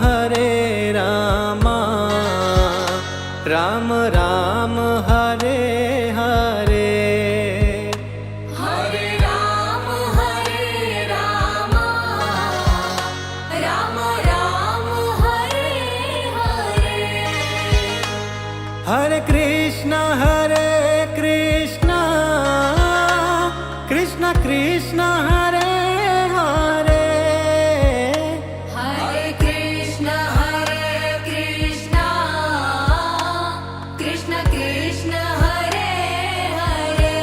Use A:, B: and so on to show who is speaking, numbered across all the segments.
A: Hare Ram Ram Ram Hare Hare.
B: Hare Ram Ram Ram Hare Hare.
A: Hare Krishna Krishna Krishna Hare Hare.
B: Hare Krishna Krishna Krishna Hare Hare.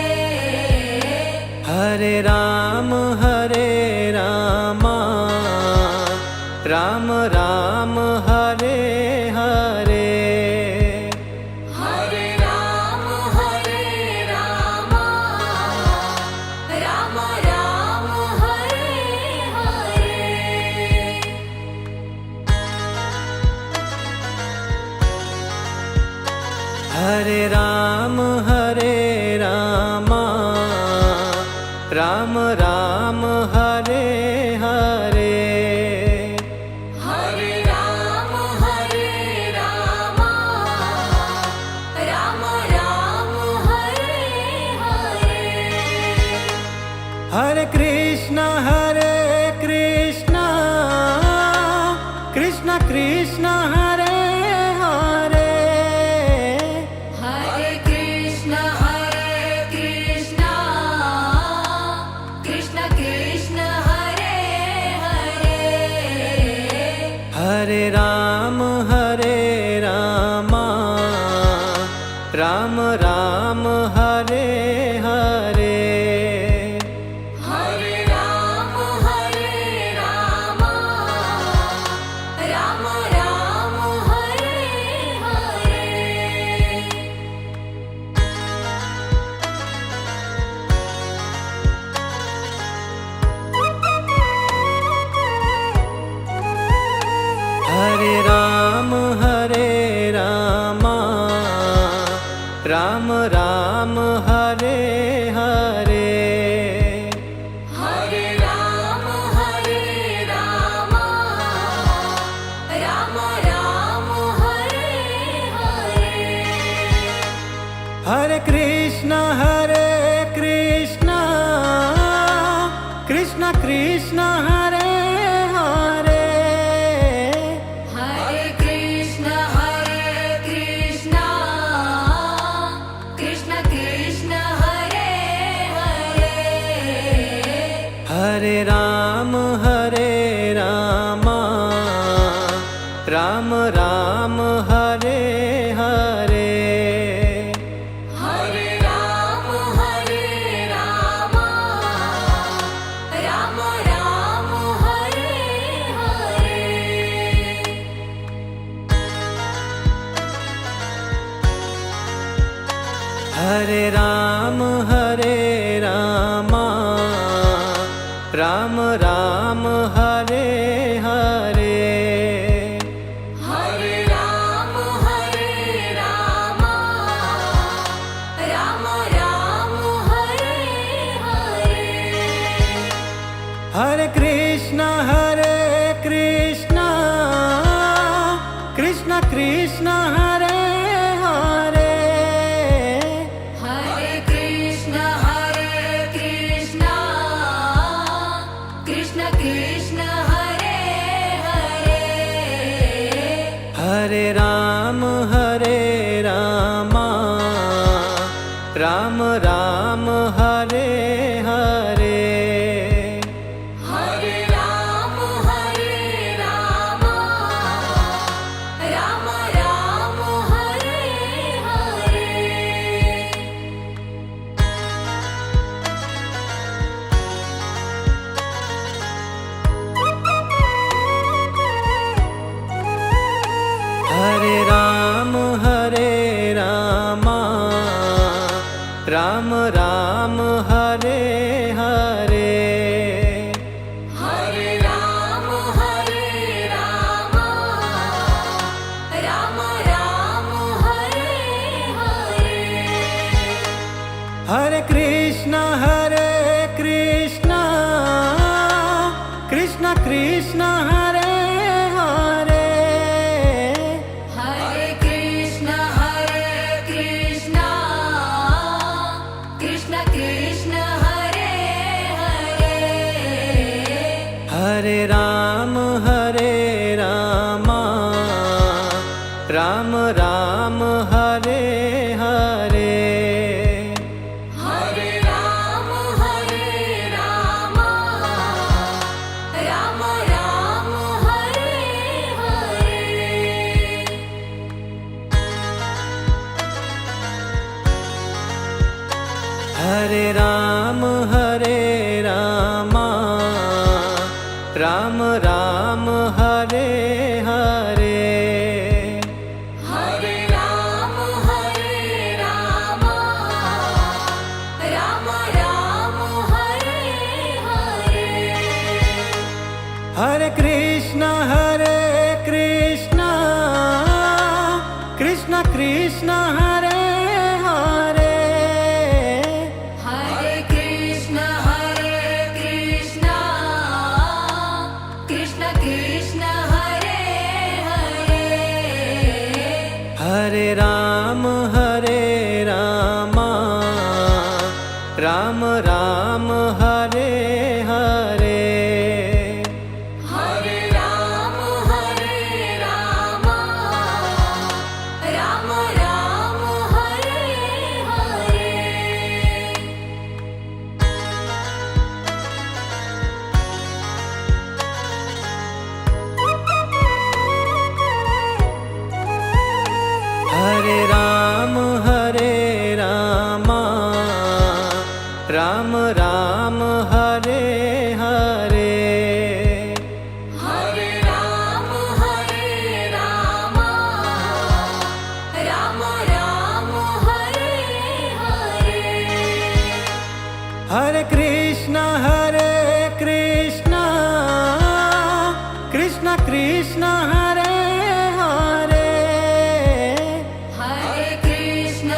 A: Hare Ram Ram Ram Hare Hare.
B: Hare Ram Ram Ram Hare Hare.
A: Hare Ram Ram Ram Hare Hare.
B: Hare Ram Ram Ram Hare Hare.
A: Hare Krishna Krishna Krishna Hare Hare.
B: Hare Krishna Krishna Krishna Hare Hare.
A: Hare Ram Ram Ram Hare Hare.
B: Hare Ram Ram Ram Hare Hare.
A: Hare Ram Ram Ram Hare Hare.
B: Hare Ram Ram Ram Hare Hare.
A: Hare Krishna Krishna Krishna Hare Hare.
B: Hare Krishna Krishna Krishna Hare Hare.
A: Hare Ram Ram Ram Hare Hare.
B: Hare Ram Ram Ram Hare Hare.
A: Hare Ram Ram Ram Hare Hare.
B: Hare Ram Ram Ram Hare Hare.
A: Hare Krishna Krishna Krishna Hare Hare.
B: Hare Krishna Krishna Krishna Hare Hare.
A: Hare Ram Ram Ram Hare Hare.
B: Hare Ram Ram Ram Hare Hare.
A: Hare Ram Ram Ram Hare Hare.
B: Hare Ram
A: Ram Ram Hare Hare
B: Hare Ram Ram Ram Hare Hare
A: Hare Ram Ram Ram Hare Hare
B: Hare Ram Ram Ram Hare Hare
A: Hare Krishna Krishna Krishna Hare Hare
B: Hare Krishna Krishna Krishna Hare Hare
A: Hare Ram Ram Ram Hare Hare
B: Hare Ram Ram Ram Hare Hare
A: Hare Ram Ram Ram Hare Hare
B: Hare Ram Ram Ram Hare Hare
A: Hare Krishna Krishna Krishna Hare Hare
B: Hare Krishna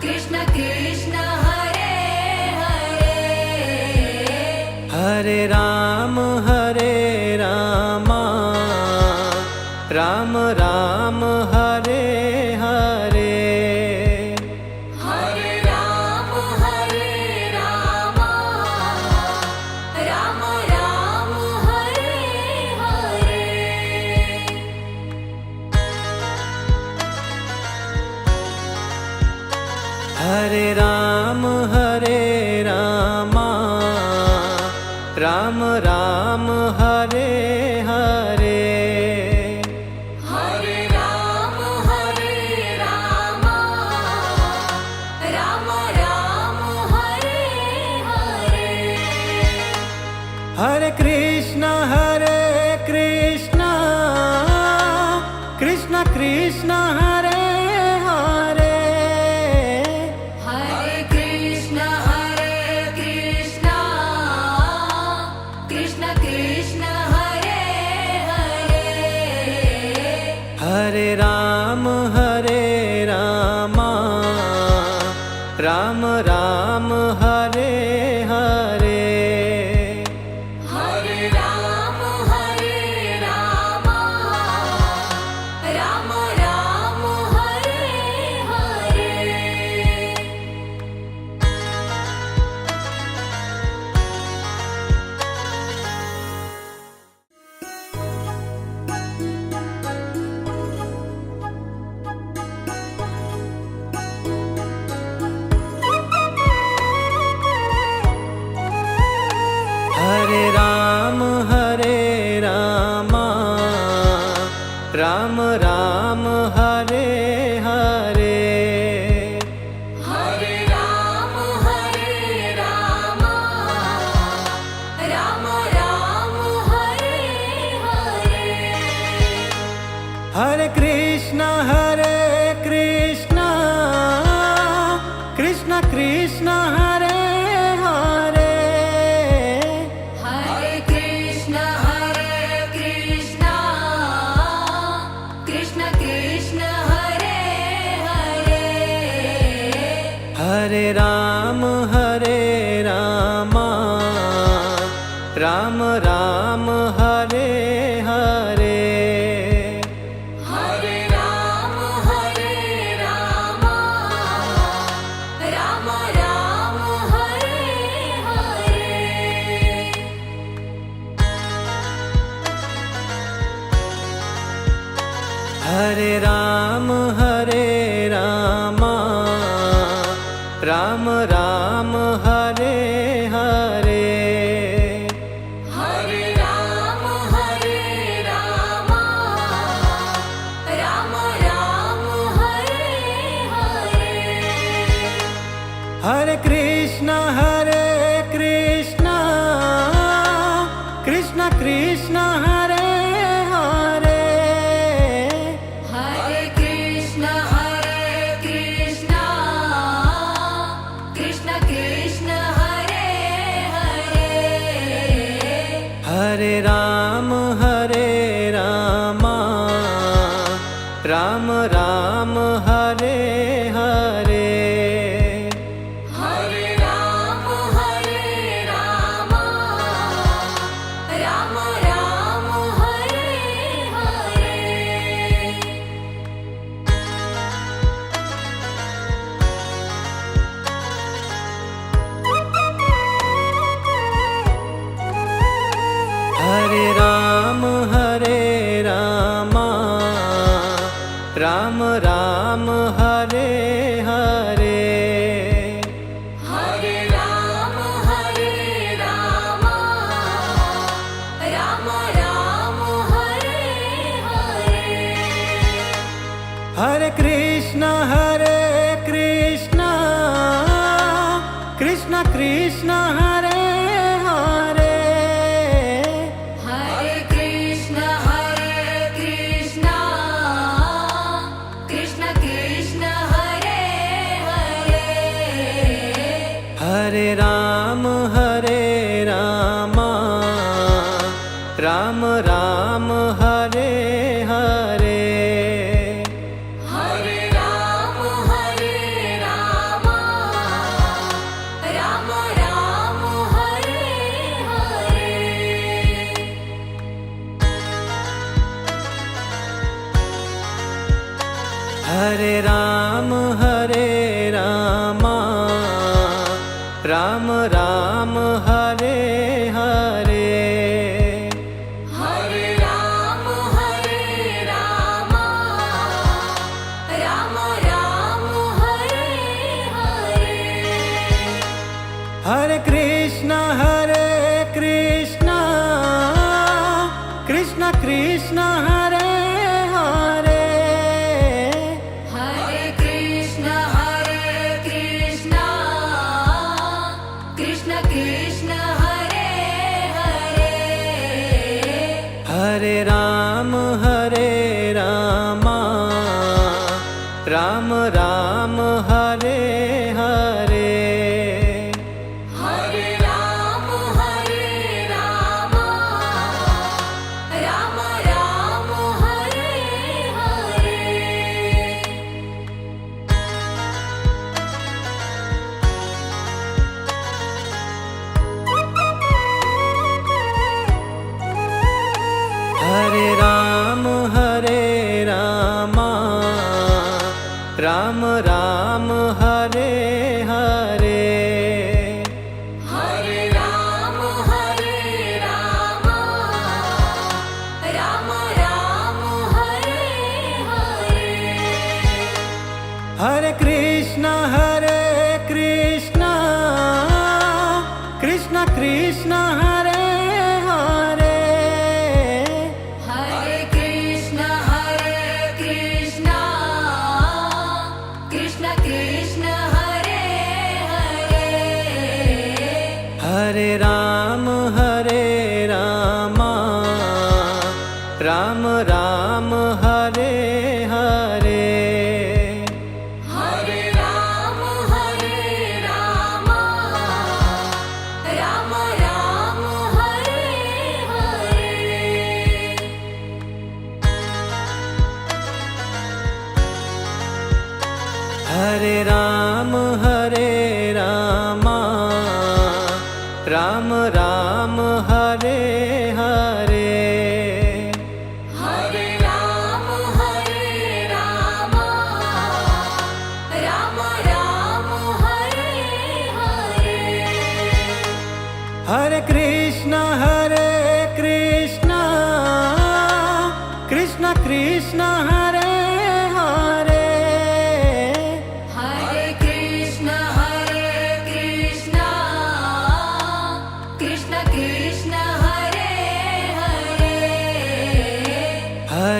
B: Krishna Krishna Hare Hare
A: Hare Ram Ram Ram Hare Hare
B: Hare Ram Ram Ram Hare Hare
A: Hare Ram Ram Ram Hare Hare
B: Hare Ram Ram Ram Hare Hare
A: Hare Krishna Krishna Krishna Hare Hare
B: Hare Krishna Krishna Krishna Hare Hare
A: Hare Ram Ram Ram Hare Hare
B: Hare Ram Ram Ram Hare Hare.
A: Hare Ram Ram Ram Hare Hare
B: Hare Ram Ram Ram Hare Hare
A: Hare Krishna Krishna Krishna Hare Hare
B: Hare Krishna Krishna Krishna Hare Hare
A: Hare Ram Ram Ram Hare Hare
B: Hare Ram Ram Ram Hare Hare
A: Hare Ram Ram Ram Hare Hare
B: Hare Ram Ram Ram Hare Hare
A: Hare Krishna Krishna Krishna Hare Hare
B: Hare Krishna Krishna Krishna Hare Hare
A: Hare Ram Ram Ram Hare Hare
B: Hare Ram Ram Ram Hare Hare
A: Hare Ram Ram Ram Hare Hare
B: Hare Ram Ram Ram Hare Hare
A: Hare Krishna Krishna Krishna Hare Hare
B: Hare Krishna Krishna Krishna Hare Hare
A: Hare Ram Ram Ram Hare Hare
B: Hare Ram Ram Ram Hare Hare
A: Hare Ram Ram Ram Hare Hare
B: Hare Ram Ram Ram Hare Hare
A: Hare Krishna Krishna Krishna Hare Hare
B: Hare Krishna Krishna Krishna Hare Hare
A: Hare Ram Ram Ram Hare Hare
B: Hare Ram Ram Ram Hare Hare
A: Hare Ram Ram Ram Hare Hare
B: Hare Ram Ram Ram Hare Hare
A: Hare Krishna Krishna Krishna Hare Hare
B: Hare Krishna Krishna Krishna Hare Hare
A: Hare Ram Ram Ram Hare Hare
B: Hare Ram Ram Ram Hare Hare
A: Hare Ram Ram Ram Hare Hare
B: Hare Ram Ram Ram Hare Hare
A: Hare Krishna Krishna Krishna Hare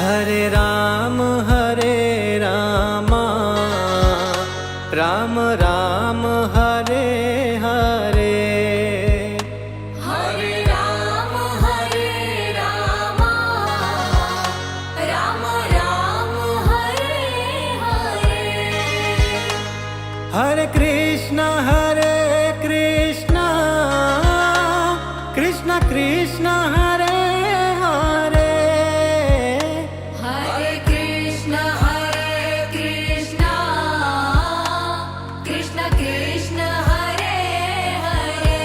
A: Hare Ram Ram Ram Hare Hare
B: Hare Ram Ram Ram Hare Hare
A: Hare Krishna Krishna Krishna Hare Hare
B: Hare Krishna Krishna Krishna Hare Hare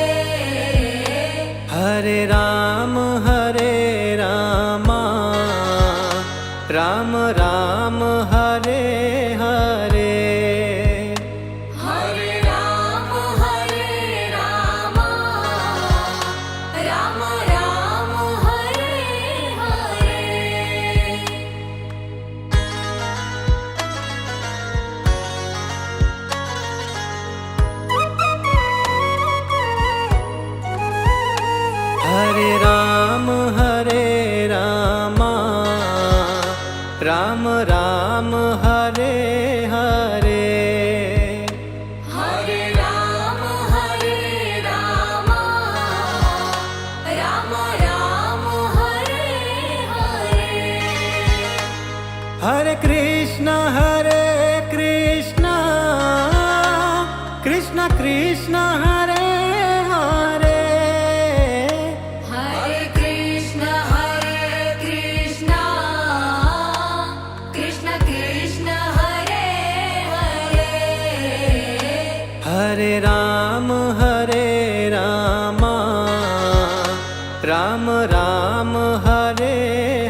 A: Hare Ram Ram Ram Hare Hare
B: Hare Ram Ram Ram Hare Hare
A: Hare Krishna, Krishna Krishna, Hare Hare.
B: Hare Krishna, Krishna Krishna, Hare Hare.
A: Hare Rama, Rama Rama, Hare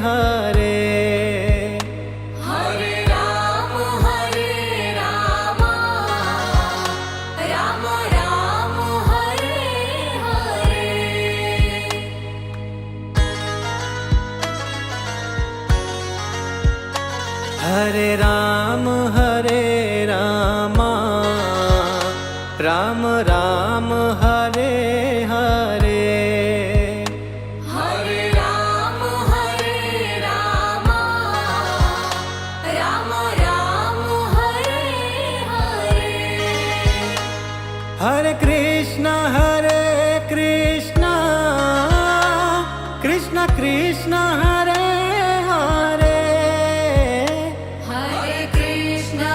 A: Hare.
B: Hare Rama, Rama Rama, Hare Hare.
A: Hare Rama, Rama Rama, Hare Hare.
B: Hare Rama, Rama Rama, Hare Hare.
A: Hare Krishna, Krishna Krishna, Hare Hare.
B: Hare Krishna,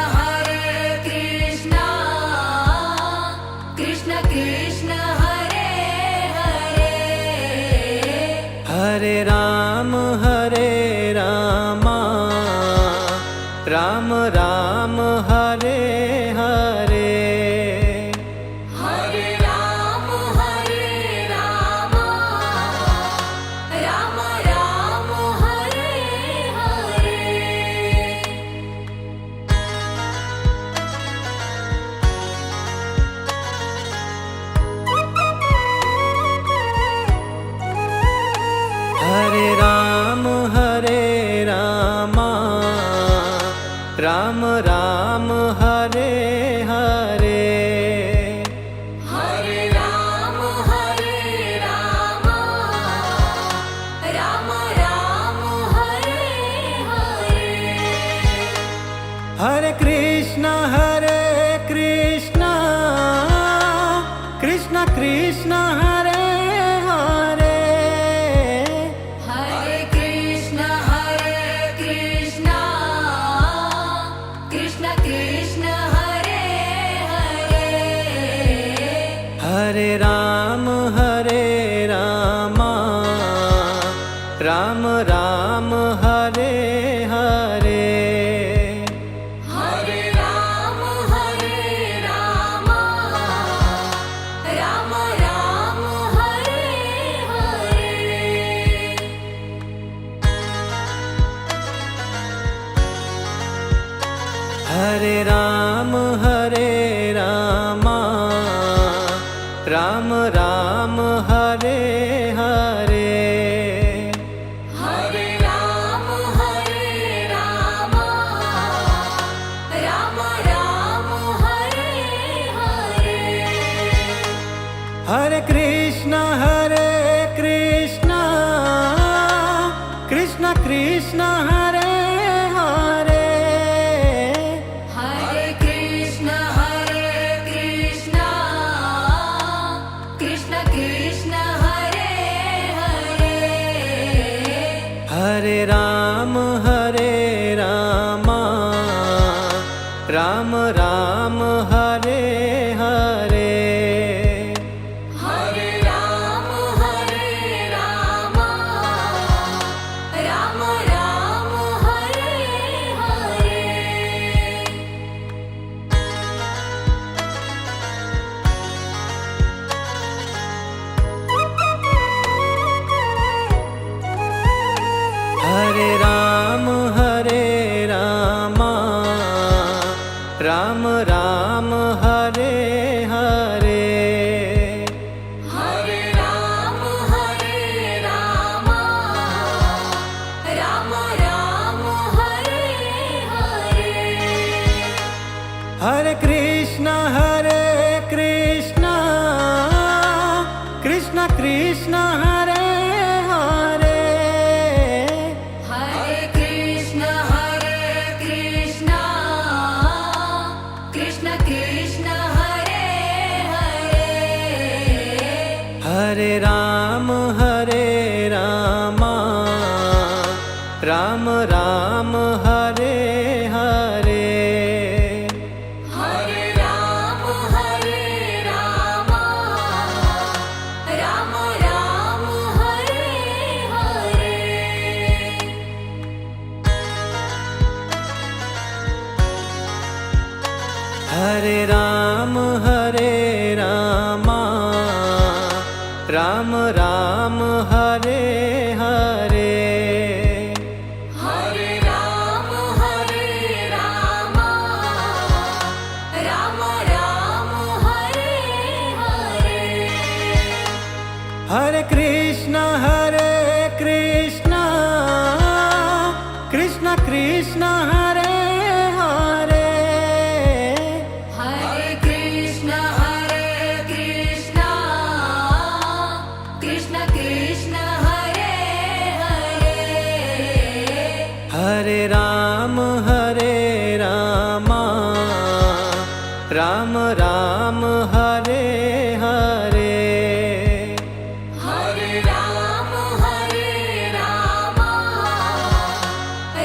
B: Krishna Krishna, Hare Hare.
A: Hare Rama, Rama Rama, Hare Hare.
B: Hare Rama, Rama Rama, Hare Hare.
A: Hare Rama, Rama Rama, Hare Hare.
B: Hare Rama, Rama Rama, Hare Hare.
A: Hare Krishna, Krishna Krishna, Hare Hare.
B: Hare Krishna, Krishna Krishna, Hare Hare.
A: Hare Rama, Rama Rama, Hare Hare.
B: Hare Rama, Rama Rama, Hare Hare.
A: Hare Rama, Rama Rama, Hare Hare.
B: Hare Rama, Rama Rama, Hare Hare.
A: Hare Krishna, Krishna Krishna, Hare Hare.
B: Hare Krishna, Krishna Krishna, Hare Hare.
A: Hare Rama, Rama Rama, Hare Hare.
B: Hare Rama, Rama Rama, Hare Hare.
A: Hare Rama, Rama Rama, Hare Hare.
B: Hare Rama, Rama Rama, Hare Hare.
A: Hare Krishna, Krishna Krishna, Hare Hare.
B: Hare Krishna, Krishna Krishna, Hare Hare.
A: Hare Rama, Rama Rama, Hare Krishna Hare Hare
B: Hare Krishna Krishna Krishna Hare Hare
A: Hare Ram Ram Ram Hare Hare
B: Hare Ram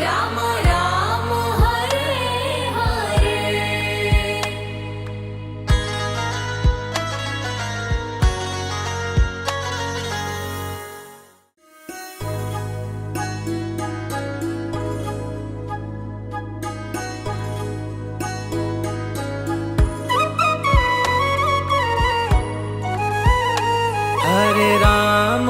B: Ram Ram Hare Hare
A: Hare Ram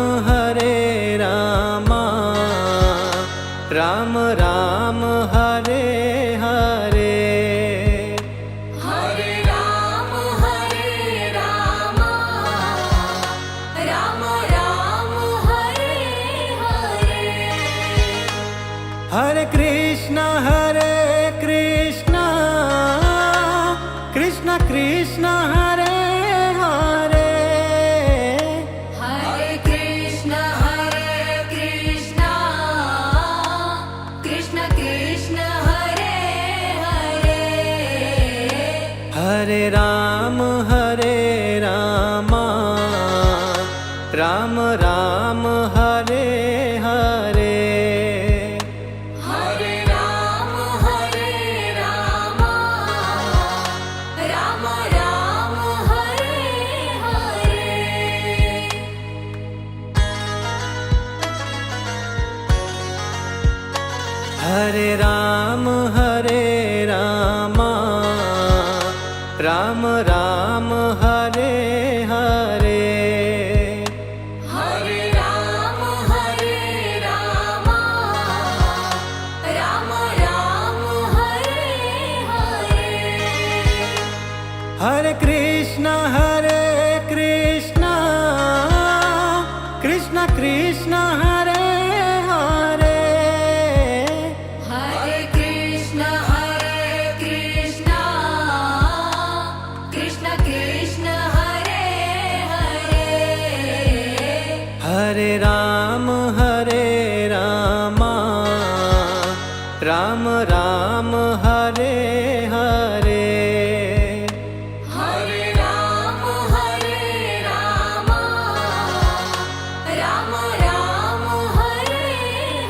A: Ram Ram Hare Hare
B: Hare Ram Ram Ram Hare Hare
A: Hare Krishna Krishna Krishna Hare Hare
B: Hare Krishna Krishna Krishna Hare Hare
A: Hare Ram Ram Ram Hare Hare
B: Hare Ram Ram Ram Hare Hare
A: Hare Ram Ram Ram Hare Hare
B: Hare Ram Ram Ram Hare Hare
A: Hare Krishna Krishna Krishna Hare Hare
B: Hare Krishna Krishna Krishna Hare Hare
A: Hare Ram Ram Ram Hare Hare
B: Hare Ram Ram Ram Hare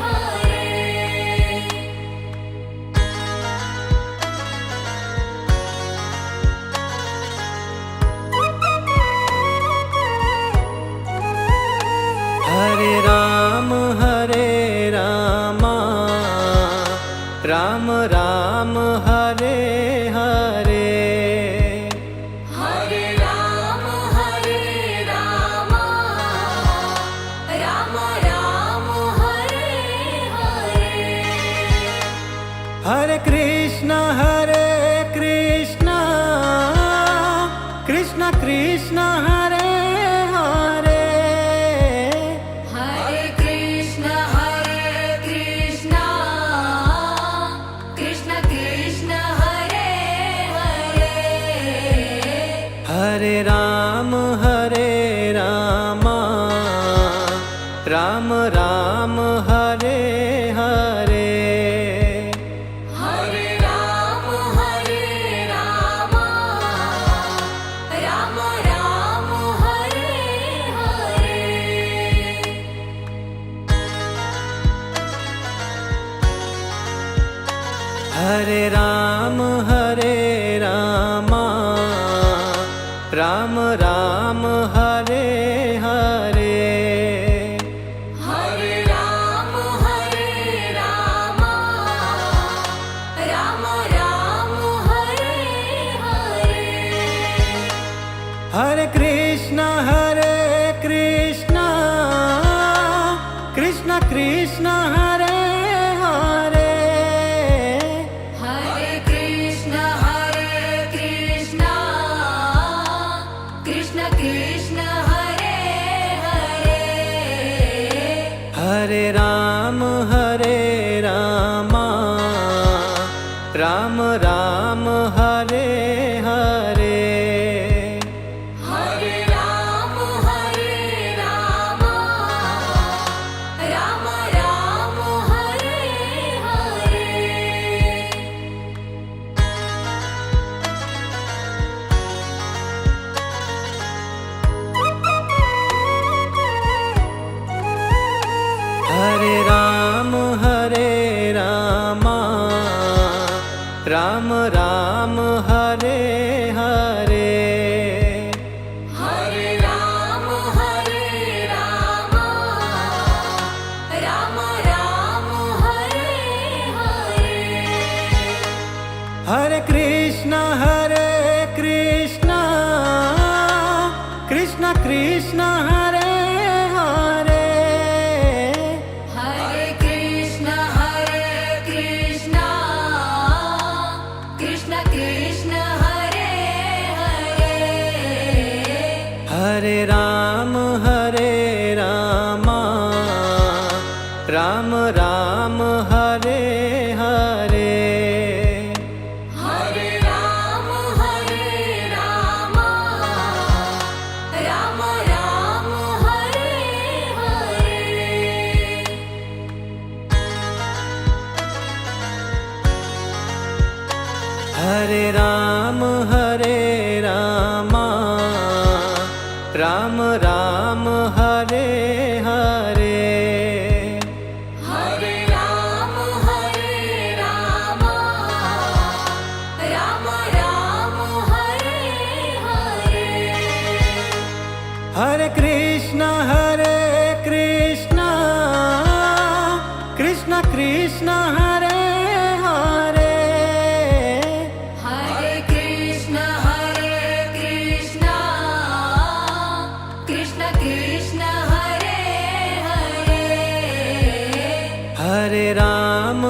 B: Hare
A: Hare Ram Ram Ram Hare Hare
B: Hare Ram Ram Ram Hare Hare
A: Hare Krishna Krishna Krishna Hare Hare
B: Hare Krishna Krishna Krishna Hare Hare
A: Hare Ram Ram Ram Hare Hare
B: Hare Ram Ram Ram Hare Hare
A: Hare Ram Ram Ram Hare Hare
B: Hare Ram Ram Ram Hare Hare
A: Hare Krishna Krishna Krishna Hare Hare
B: Hare Krishna Krishna Krishna Hare Hare
A: Hare Ram Ram Ram Hare Hare
B: Hare Ram Ram Ram Hare Hare
A: Hare Ram Ram Ram Hare Hare
B: Hare Ram Ram Ram Hare Hare
A: Hare Krishna Krishna Krishna Hare Hare
B: Hare Krishna Krishna Krishna Hare Hare
A: Hare Ram Ram Ram Hare Hare
B: Hare Ram Ram Ram Hare Hare
A: Hare Ram Ram Ram Hare Hare
B: Hare Ram Ram Ram Hare Hare
A: Hare Krishna Krishna Krishna Hare Hare
B: Hare Krishna Krishna Krishna Hare Hare
A: Hare Ram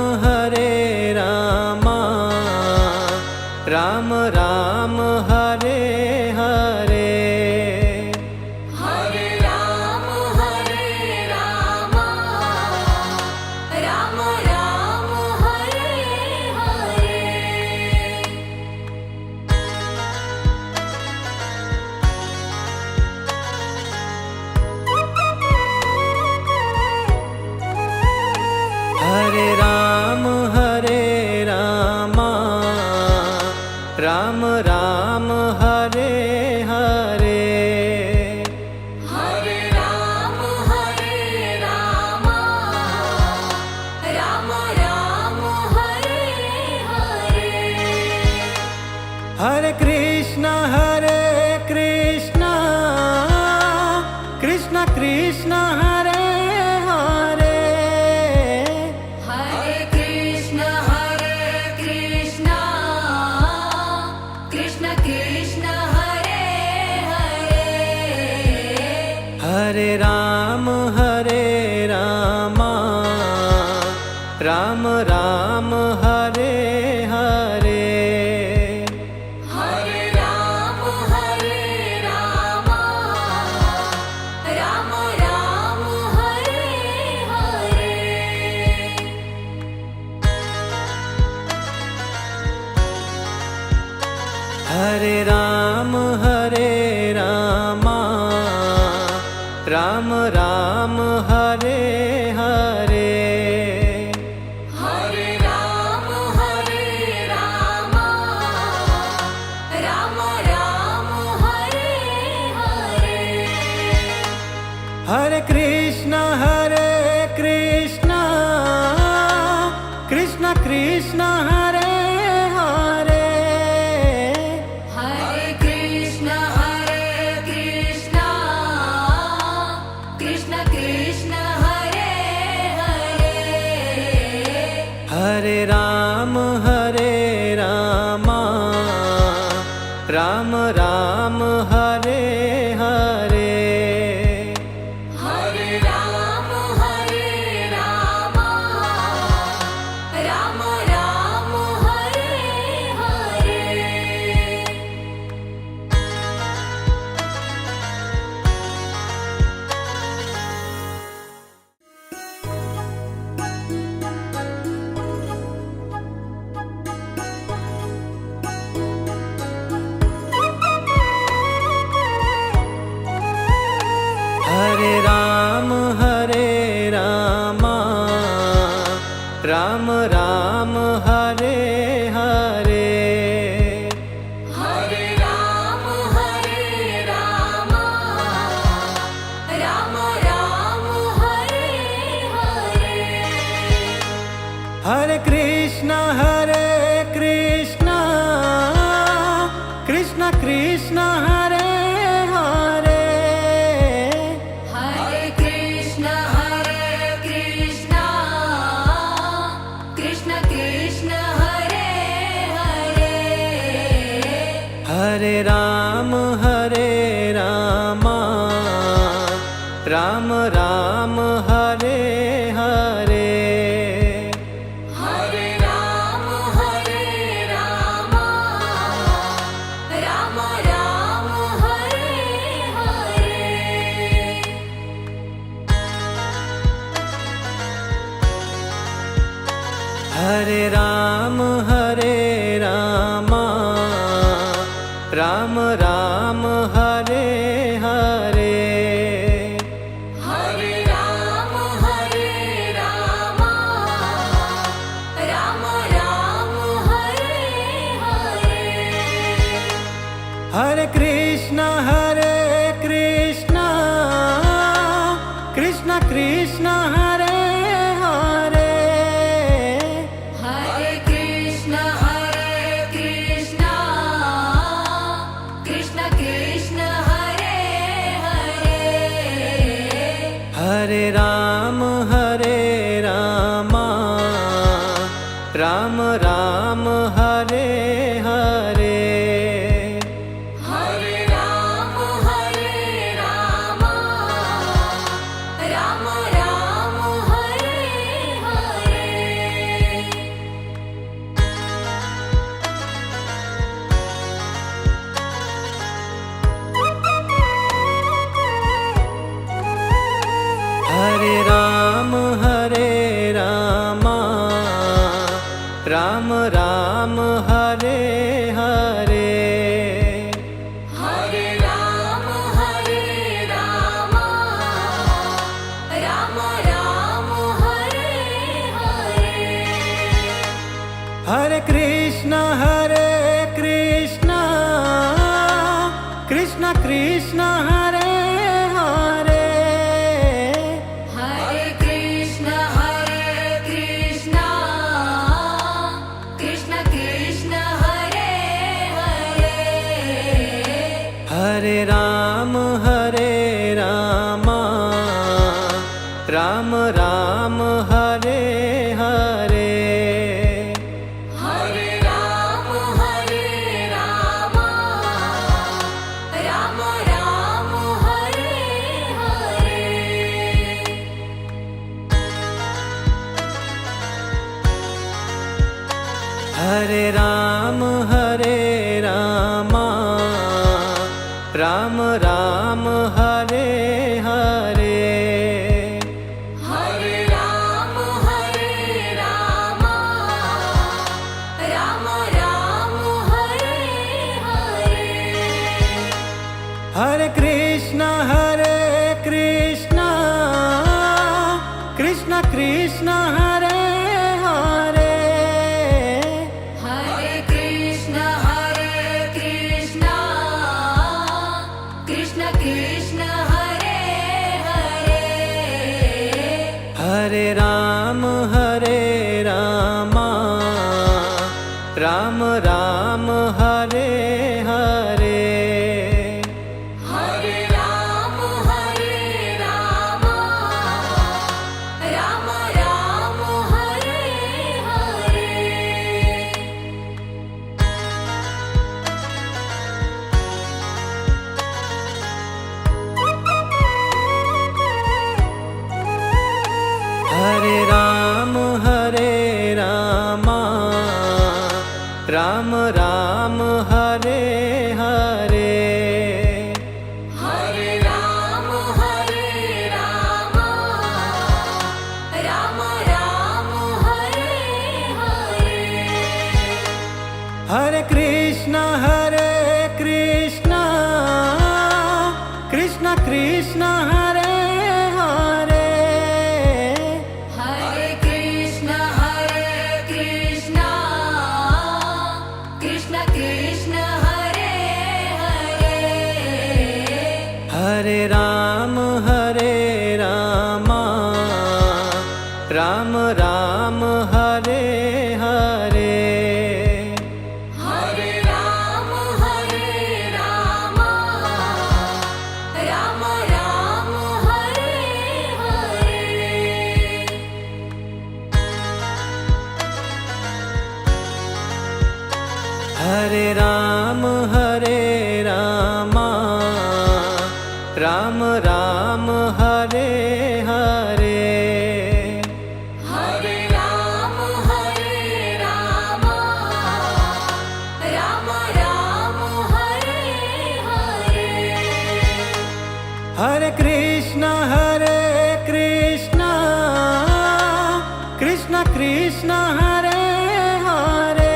A: Ram Ram Hare Hare
B: Hare Ram Ram Ram Hare Hare
A: Hare Ram Ram Ram Hare Hare
B: Hare Ram Ram Ram Hare Hare
A: Hare Krishna Krishna Krishna Hare Hare
B: Hare Krishna Krishna Krishna Hare Hare
A: Hare Ram Ram Ram Hare Hare
B: Hare Ram Ram Ram Hare Hare
A: Hare Ram Ram Ram Hare Hare
B: Hare Ram Ram Ram Hare Hare
A: Hare Krishna Krishna Krishna Hare Hare
B: Hare Krishna Krishna Krishna Hare Hare
A: Hare Ram Ram Ram Hare Hare
B: Hare Ram Ram Ram Hare Hare
A: Ram Ram Hare Hare
B: Hare Ram Ram Ram Hare Hare
A: Hare Krishna Krishna Krishna Hare Hare
B: Hare Krishna Krishna Krishna Hare Hare
A: Hare Ram Ram Ram Hare Hare
B: Hare Ram Ram Ram Hare Hare
A: Hare Ram Ram Ram Hare Hare
B: Hare Ram Ram Ram Hare Hare
A: Hare Krishna Krishna Krishna Hare Hare
B: Hare Krishna Krishna Krishna Hare Hare
A: Hare Ram Ram Ram Hare Hare
B: Hare Ram Ram Ram Hare Hare
A: Hare Ram Ram Ram Hare Hare
B: Hare Ram Ram Ram Hare Hare
A: Hare Krishna Krishna Krishna Hare Hare
B: Hare Krishna Krishna Krishna Hare Hare
A: Hare Ram Ram Ram Hare Hare
B: Hare Ram Ram Ram Hare Hare
A: Hare Ram Ram Ram Hare Hare
B: Hare Ram Ram Ram Hare Hare
A: Hare Krishna Krishna Krishna Hare Hare
B: Hare Krishna Krishna Krishna Hare Hare
A: Hare Ram Ram Ram Hare Hare
B: Hare Ram Ram Ram Hare Hare
A: Hare Ram Ram Ram Hare Hare
B: Hare Ram Ram Ram Hare Hare
A: Hare Krishna Krishna Krishna Hare Hare
B: Hare Krishna
A: Ram Ram Hare Hare
B: Hare Ram Ram Ram Hare Hare
A: Hare Ram Ram Ram Hare Hare
B: Hare Ram Ram Ram Hare Hare
A: Hare Krishna Krishna Krishna Hare Hare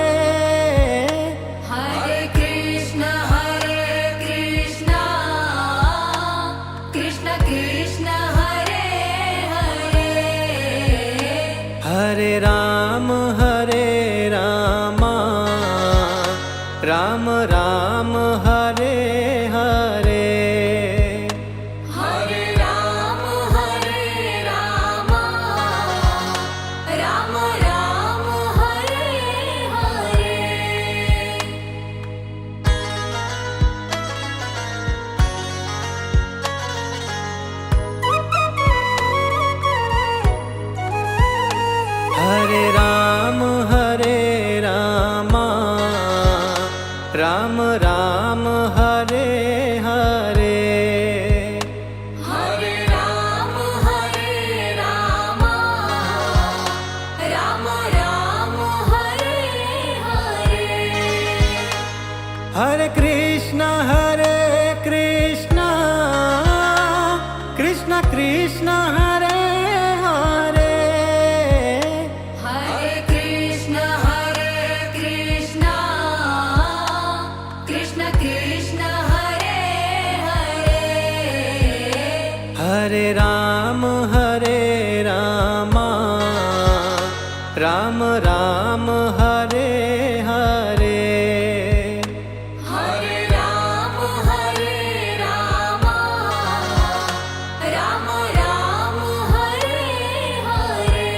B: Hare Krishna Krishna Krishna Hare Hare
A: Hare Ram Ram Ram Hare Hare
B: Hare Ram Ram Ram Hare Hare
A: Hare Ram Ram Ram Hare Hare
B: Hare Ram Ram Ram Hare Hare
A: Hare Krishna Krishna Krishna Hare Hare
B: Hare Krishna Krishna Krishna Hare Hare
A: Hare Ram Ram Ram Hare Hare
B: Hare Ram Ram Ram Hare Hare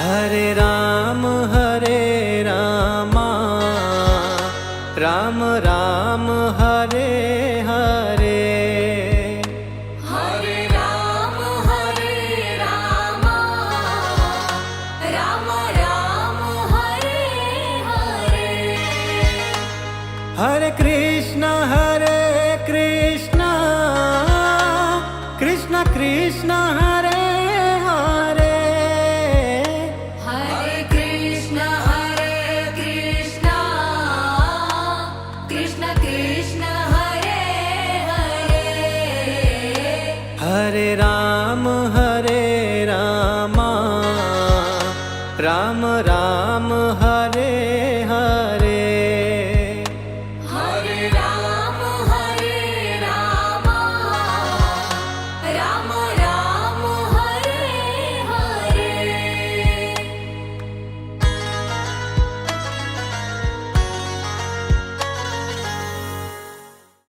A: Hare Ram Ram Ram Hare Hare
B: Hare Ram Ram Ram Hare Hare
A: Hare Krishna Krishna Krishna Hare Hare
B: Hare Krishna Krishna Krishna Hare Hare
A: Hare Ram Ram Ram